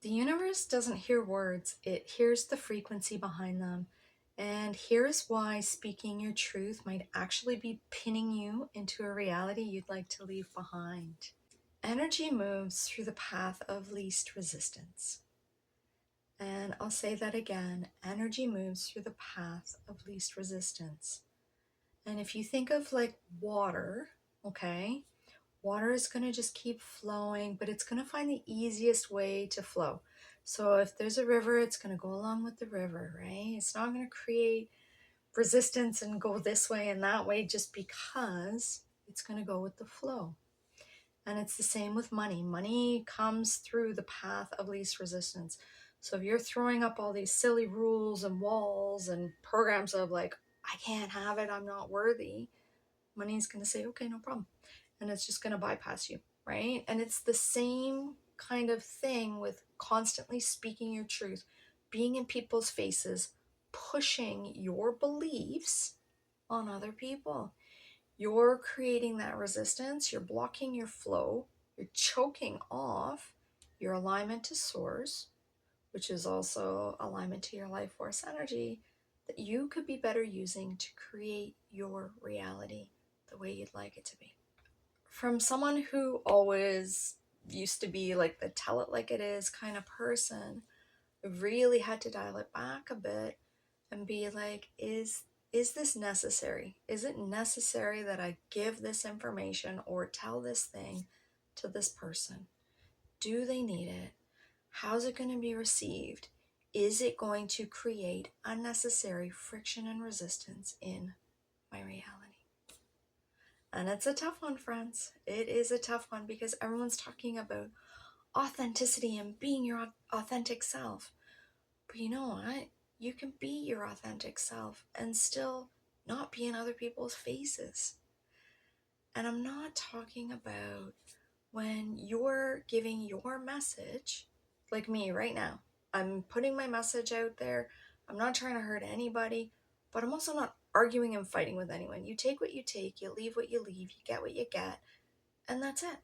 The universe doesn't hear words, it hears the frequency behind them. And here's why speaking your truth might actually be pinning you into a reality you'd like to leave behind. Energy moves through the path of least resistance. And I'll say that again, energy moves through the path of least resistance. And if you think of like water, okay, water is going to just keep flowing, but it's going to find the easiest way to flow. So if there's a river, it's going to go along with the river, right? It's not going to create resistance and go this way and that way just because it's going to go with the flow. And it's the same with money. Money comes through the path of least resistance. So if you're throwing up all these silly rules and walls and programs of like, I can't have it, I'm not worthy, money's going to say, okay, no problem. And it's just going to bypass you, right? And it's the same kind of thing with constantly speaking your truth, being in people's faces, pushing your beliefs on other people. You're creating that resistance, you're blocking your flow, you're choking off your alignment to source, which is also alignment to your life force energy that you could be better using to create your reality the way you'd like it to be. From someone who always used to be like the tell it like it is kind of person, I really had to dial it back a bit and be like, is this necessary? Is it necessary that I give this information or tell this thing to this person? Do they need it? How's it going to be received? Is it going to create unnecessary friction and resistance in my reality? And it's a tough one, friends. It is a tough one because everyone's talking about authenticity and being your authentic self. But you know what? You can be your authentic self and still not be in other people's faces. And I'm not talking about when you're giving your message, like me right now. I'm putting my message out there. I'm not trying to hurt anybody, but I'm also not arguing and fighting with anyone. You take what you take, you leave what you leave, you get what you get, and that's it.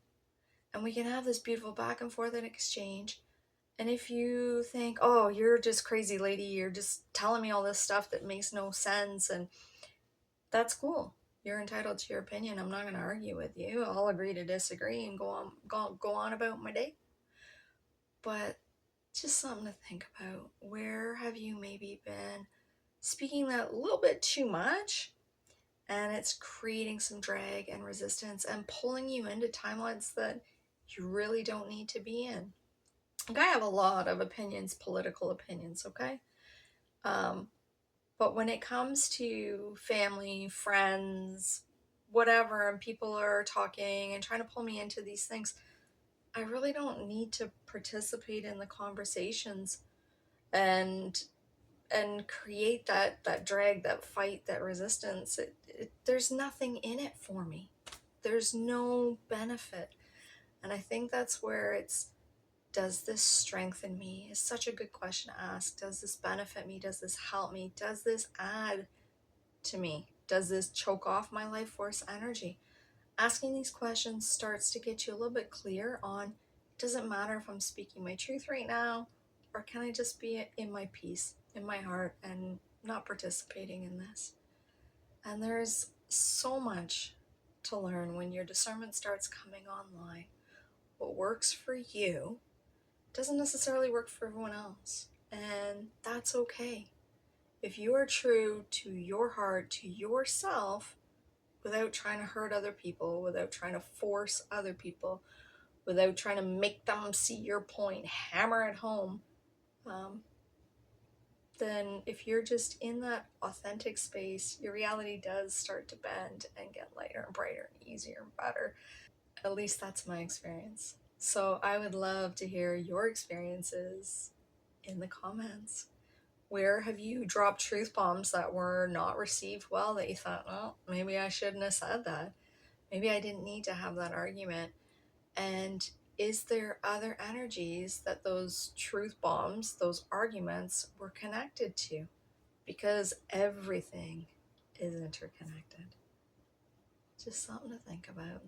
And we can have this beautiful back and forth and exchange. And if you think, oh, you're just crazy lady, you're just telling me all this stuff that makes no sense, and that's cool. You're entitled to your opinion. I'm not going to argue with you. I'll agree to disagree and go on about my day. But just something to think about. Where have you maybe been speaking that a little bit too much? And it's creating some drag and resistance and pulling you into timelines that you really don't need to be in. Like, I have a lot of opinions, political opinions, okay? But when it comes to family, friends, whatever, and people are talking and trying to pull me into these things, I really don't need to participate in the conversations and create that drag, that fight, that resistance. There's nothing in it for me. There's no benefit. And I think that's where it's, does this strengthen me? Is such a good question to ask. Does this benefit me? Does this help me? Does this add to me? Does this choke off my life force energy? Asking these questions starts to get you a little bit clear on, it doesn't matter if I'm speaking my truth right now, or can I just be in my peace, in my heart, and not participating in this? And there's so much to learn when your discernment starts coming online. What works for you doesn't necessarily work for everyone else, and that's okay. If you are true to your heart, to yourself, without trying to hurt other people, without trying to force other people, without trying to make them see your point, hammer it home, then if you're just in that authentic space, your reality does start to bend and get lighter and brighter and easier and better. At least that's my experience. So I would love to hear your experiences in the comments. Where have you dropped truth bombs that were not received well, that you thought, well, maybe I shouldn't have said that? Maybe I didn't need to have that argument. And is there other energies that those truth bombs, those arguments were connected to? Because everything is interconnected. Just something to think about.